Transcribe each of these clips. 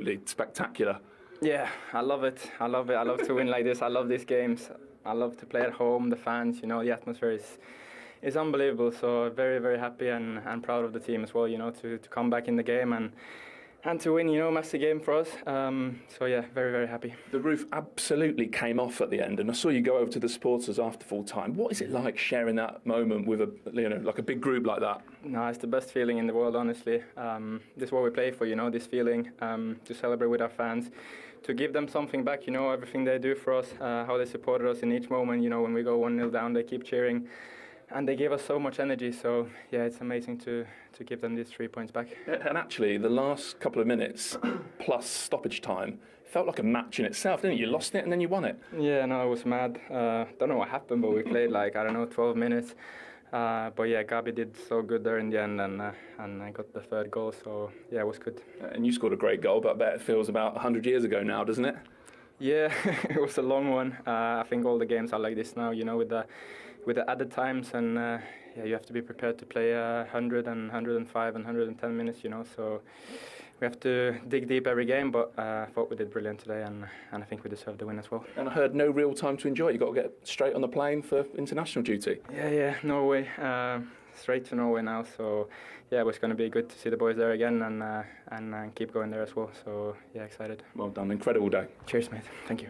absolutely spectacular. Yeah, I love it. I love it. I love to win like this. I love these games. I love to play at home. The fans, you know, the atmosphere is unbelievable. So very, very happy and proud of the team as well, you know, to come back in the game and to win, you know, massive game for us. So yeah, very, very happy. The roof absolutely came off at the end, and I saw you go over to the supporters after full time. What is it like sharing that moment with like a big group like that? No, it's the best feeling in the world, honestly. This is what we play for, you know, this feeling, to celebrate with our fans, to give them something back, you know, everything they do for us, how they supported us in each moment, you know, when we go 1-0 down, they keep cheering. And they gave us so much energy, so yeah, it's amazing to give them these 3 points back. Yeah, and actually, the last couple of minutes plus stoppage time felt like a match in itself, didn't it? You lost it and then you won it. Yeah, no, it was mad. Don't know what happened, but we played like, I don't know, 12 minutes. But yeah, Gabi did so good there in the end, and I got the third goal, so yeah, it was good. And you scored a great goal, but I bet it feels about 100 years ago now, doesn't it? Yeah, it was a long one. I think all the games are like this now, you know, with the added times, and yeah, you have to be prepared to play 100 and 105 and 110 minutes, you know, so we have to dig deep every game, but I thought we did brilliant today, and I think we deserved the win as well. And I heard no real time to enjoy it. You've got to get straight on the plane for international duty. Yeah, Norway. Straight to Norway now, so yeah, it was going to be good to see the boys there again and keep going there as well, so yeah, excited. Well done, incredible day. Cheers, mate. Thank you.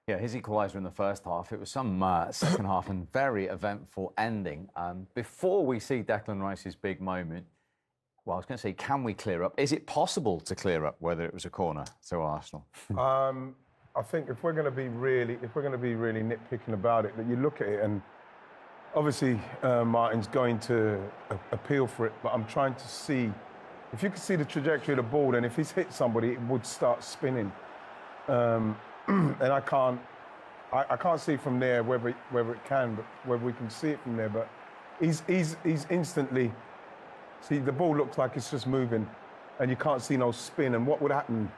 Yeah, his equaliser in the first half. It was some second half and very eventful ending. Before we see Declan Rice's big moment, well, I was going to say, can we clear up? Is it possible to clear up whether it was a corner to Arsenal? I think if we're going to be really nitpicking about it, that you look at it and obviously Martin's going to appeal for it, but I'm trying to see if you can see the trajectory of the ball, then if he's hit somebody, it would start spinning. And I can't see from there whether it can, but whether we can see it from there. But he's instantly, see, the ball looks like it's just moving, and you can't see no spin. And what would happen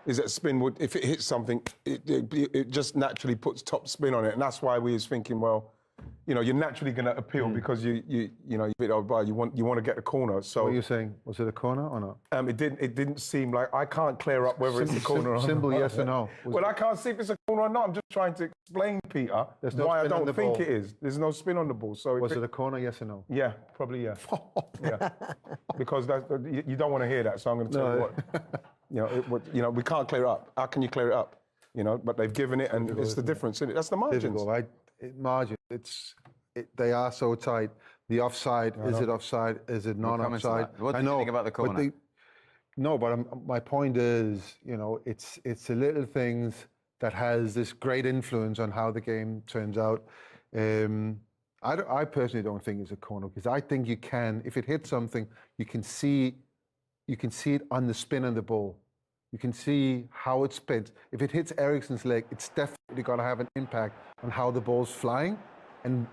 is that spin would, if it hits something, it just naturally puts top spin on it, and that's why we was thinking, well, you know, you're naturally going to appeal because you want to get the corner. So what are you saying? Was it a corner or not? It didn't seem like, I can't clear up whether it's a corner or not. Simple yes or no. Well, I can't see if it's a corner or not. I'm just trying to explain, Peter, why I don't think it is. There's no spin on the ball. So was it a corner? Yes or no? Yeah, probably yeah. Yeah, because you don't want to hear that. So I'm going to tell you what. You know, we can't clear it up. How can you clear it up? You know, but they've given it, and it's the difference in it. That's the margins. Right? Margin. They are so tight. The offside, is it offside? Is it non-offside? What do you think about the corner? But my point is, you know, it's the little things that has this great influence on how the game turns out. I personally don't think it's a corner, because I think you can, if it hits something, you can see it on the spin of the ball. You can see how it spins. If it hits Eriksen's leg, it's definitely got to have an impact on how the ball's flying and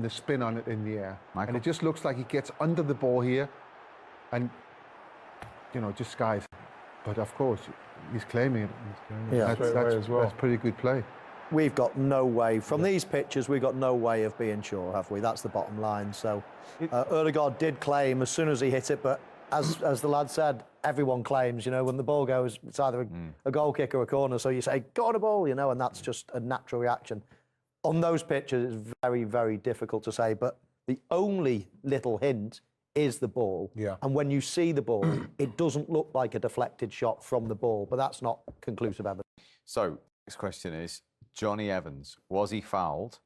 the spin on it in the air. Michael? And it just looks like he gets under the ball here and, you know, just skies. But of course, he's claiming it. Yeah, that's pretty good play. We've got no way, from these pictures, we've got no way of being sure, have we? That's the bottom line. So Ødegaard did claim as soon as he hit it, but as the lad said, everyone claims, you know, when the ball goes, it's either a goal kick or a corner. So you say, go on a ball, you know, and that's just a natural reaction. On those pictures, it's very, very difficult to say, but the only little hint is the ball. Yeah. And when you see the ball, it doesn't look like a deflected shot from the ball, but that's not conclusive evidence. So, next question is, Johnny Evans, was he fouled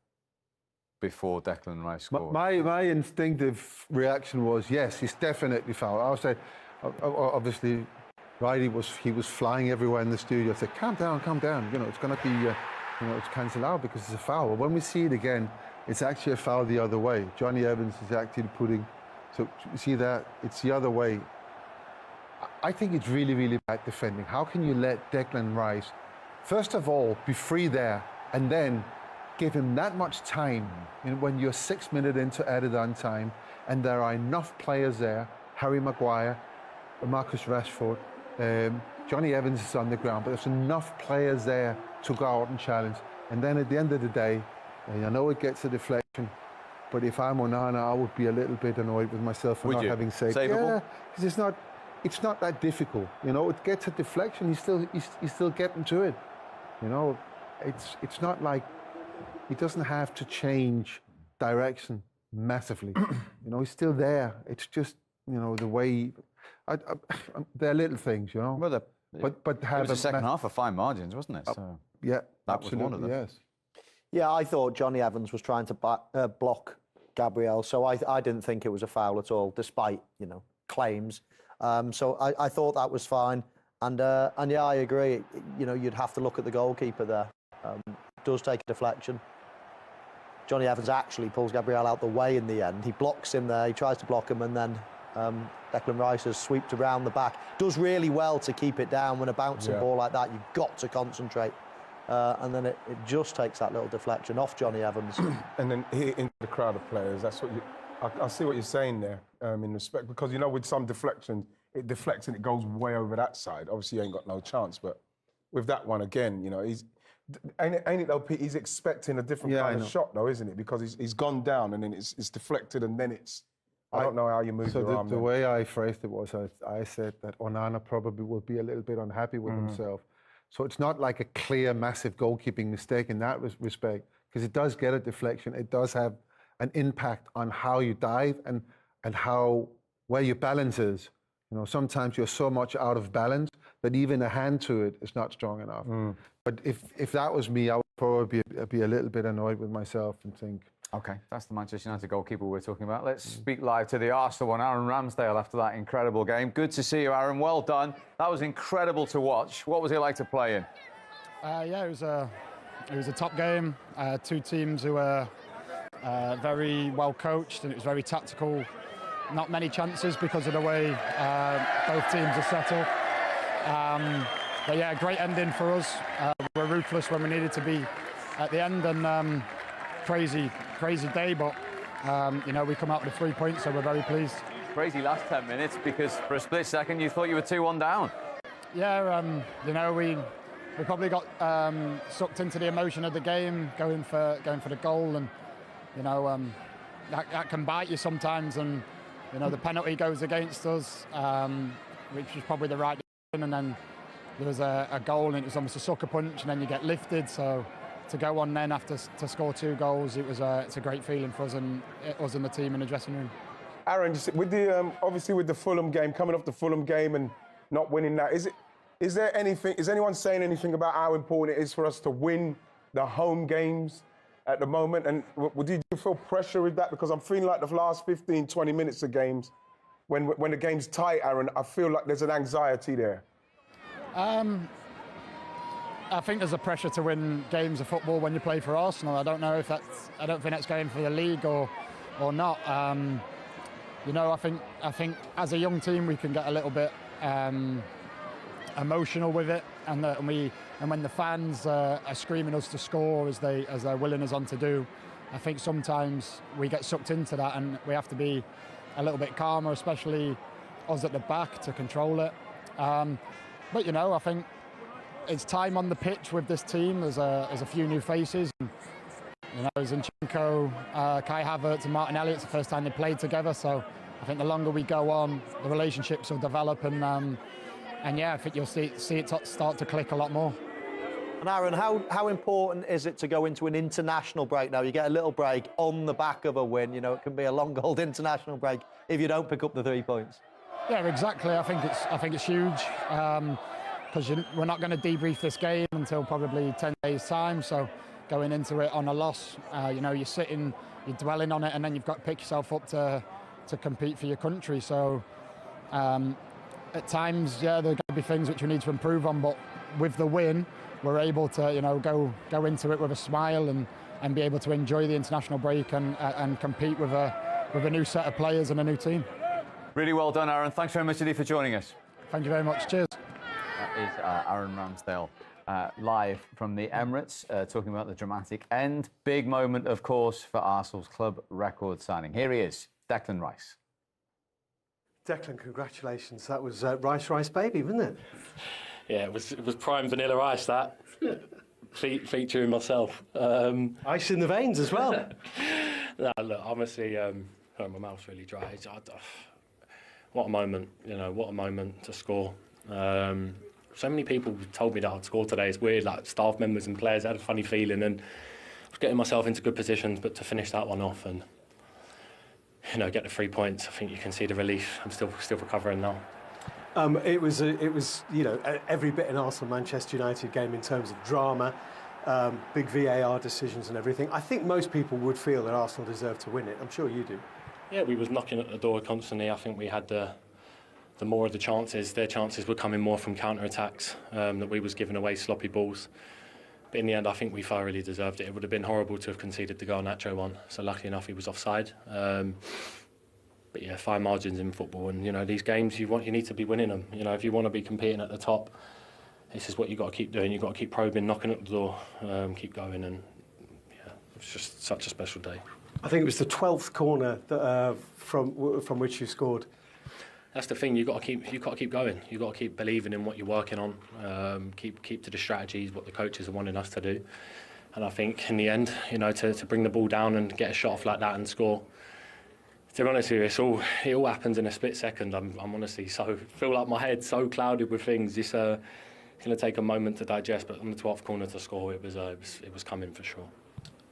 before Declan Rice scored? My instinctive reaction was, yes, he's definitely fouled. I would say, obviously, Riley was flying everywhere in the studio. I said, calm down, you know, it's going to be, you know, it's cancelled out because it's a foul. But when we see it again, it's actually a foul the other way. Johnny Evans is actually putting, so you see that, it's the other way. I think it's really, really bad defending. How can you let Declan Rice, first of all, be free there, and then give him that much time when you're 6 minutes into added on time, and there are enough players there, Harry Maguire, Marcus Rashford, Johnny Evans is on the ground, but there's enough players there to go out and challenge. And then at the end of the day, I know it gets a deflection, but if I'm Onana, I would be a little bit annoyed with myself for not having saved. Savable? Yeah, because it's not that difficult. You know, it gets a deflection. He's still getting to it. You know, it's not like he doesn't have to change direction massively. You know, he's still there. It's just, you know, the way. They're little things, you know. Well, but have it was a second half of fine margins, wasn't it? So yeah, that was one of them. Yes. Yeah, I thought Johnny Evans was trying to block Gabriel, so I didn't think it was a foul at all, despite, you know, claims. So I thought that was fine, and yeah, I agree. You know, you'd have to look at the goalkeeper there. Does take a deflection. Johnny Evans actually pulls Gabriel out the way in the end. He blocks him there. He tries to block him, and then Declan Rice has sweeped around the back. Does really well to keep it down when a bouncing ball like that. You've got to concentrate. And then it just takes that little deflection off Johnny Evans. And then hit into the crowd of players. That's what I see what you're saying there, in respect, because, you know, with some deflections, it deflects and it goes way over that side. Obviously, you ain't got no chance, but with that one again, you know, ain't it though, Pete? He's expecting a different kind of shot, though, isn't it? Because he's gone down and then it's deflected and then it's. I don't know how you move your arm. So the way I phrased it was, I said that Onana probably will be a little bit unhappy with himself. So it's not like a clear, massive goalkeeping mistake in that respect, because it does get a deflection. It does have an impact on how you dive and where your balance is. You know, sometimes you're so much out of balance that even a hand to it is not strong enough. But if that was me, I would probably be a little bit annoyed with myself and think, OK, that's the Manchester United goalkeeper we're talking about. Let's speak live to the Arsenal one, Aaron Ramsdale, after that incredible game. Good to see you, Aaron. Well done. That was incredible to watch. What was it like to play in? Yeah, it was a top game. Two teams who were very well coached, and it was very tactical. Not many chances because of the way both teams are settled. But yeah, great ending for us. We were ruthless when we needed to be at the end, and crazy day, but you know, we come out with 3 points, so we're very pleased. Crazy last 10 minutes, because for a split second you thought you were 2-1 down. Yeah, you know, we probably got sucked into the emotion of the game, going for the goal, and you know, that can bite you sometimes, and you know, the penalty goes against us, which was probably the right decision, and then there was a goal, and it was almost a sucker punch, and then you get lifted, so to go on then after to score 2 goals, it's a great feeling for us and the team in the dressing room. Aaron, with the obviously with the Fulham game, coming off the Fulham game and not winning that, is there anything? Is anyone saying anything about how important it is for us to win the home games at the moment? And do you feel pressure with that? Because I'm feeling like the last 15, 20 minutes of games, when the game's tight, Aaron, I feel like there's an anxiety there. I think there's a pressure to win games of football when you play for Arsenal. I don't think that's going for the league or not. You know, I think as a young team we can get a little bit emotional with it, and when the fans are screaming us to score as they're willing us on to do, I think sometimes we get sucked into that, and we have to be a little bit calmer, especially us at the back, to control it. But you know, I think it's time on the pitch with this team. There's a few new faces. And, you know, Zinchenko, Kai Havertz and Martin Elliott's the first time they played together. So I think the longer we go on, the relationships will develop, and yeah, I think you'll see it start to click a lot more. And Aaron, how important is it to go into an international break now? You get a little break on the back of a win. You know, it can be a long old international break if you don't pick up the 3 points. Yeah, exactly. I think it's huge. Because we're not going to debrief this game until probably 10 days' time. So going into it on a loss, you know, you're dwelling on it, and then you've got to pick yourself up to compete for your country. So at times, yeah, there are going to be things which we need to improve on, but with the win, we're able to, you know, go into it with a smile and be able to enjoy the international break and compete with a new set of players and a new team. Really well done, Aaron. Thanks very much indeed for joining us. Thank you very much. Cheers. That is Aaron Ramsdale live from the Emirates, talking about the dramatic end. Big moment, of course, for Arsenal's club record signing. Here he is, Declan Rice. Declan, congratulations. That was Rice Baby, wasn't it? Yeah, it was prime vanilla ice, that. Featuring myself. Ice in the veins as well. No, look, honestly, my mouth's really dry. what a moment, you know, what a moment to score. So many people told me that I'd score today. It's weird, like staff members and players had a funny feeling, and I was getting myself into good positions, but to finish that one off and, you know, get the 3 points, I think you can see the relief. I'm still recovering now. It was you know, every bit an Arsenal-Manchester United game in terms of drama, big VAR decisions and everything. I think most people would feel that Arsenal deserved to win it. I'm sure you do. Yeah, we was knocking at the door constantly. I think we had the more of the chances. Their chances were coming more from counter-attacks, that we was giving away sloppy balls. But in the end, I think we thoroughly deserved it. It would have been horrible to have conceded the goal Nacho won. So luckily enough, he was offside. But yeah, fine margins in football, and you know these games you need to be winning them. You know, if you want to be competing at the top, this is what you got to keep doing. You got to keep probing, knocking at the door, keep going, and yeah, it's just such a special day. I think it was the 12th corner that, from which you scored. That's the thing. You got to keep going. You got to keep believing in what you're working on. Keep to the strategies, what the coaches are wanting us to do. And I think in the end, you know, to bring the ball down and get a shot off like that and score. To be honest with you, it all happens in a split second. I'm honestly feel like my head's so clouded with things. It's going to take a moment to digest. But on the 12th corner to score, it was coming for sure.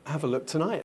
Have a look tonight.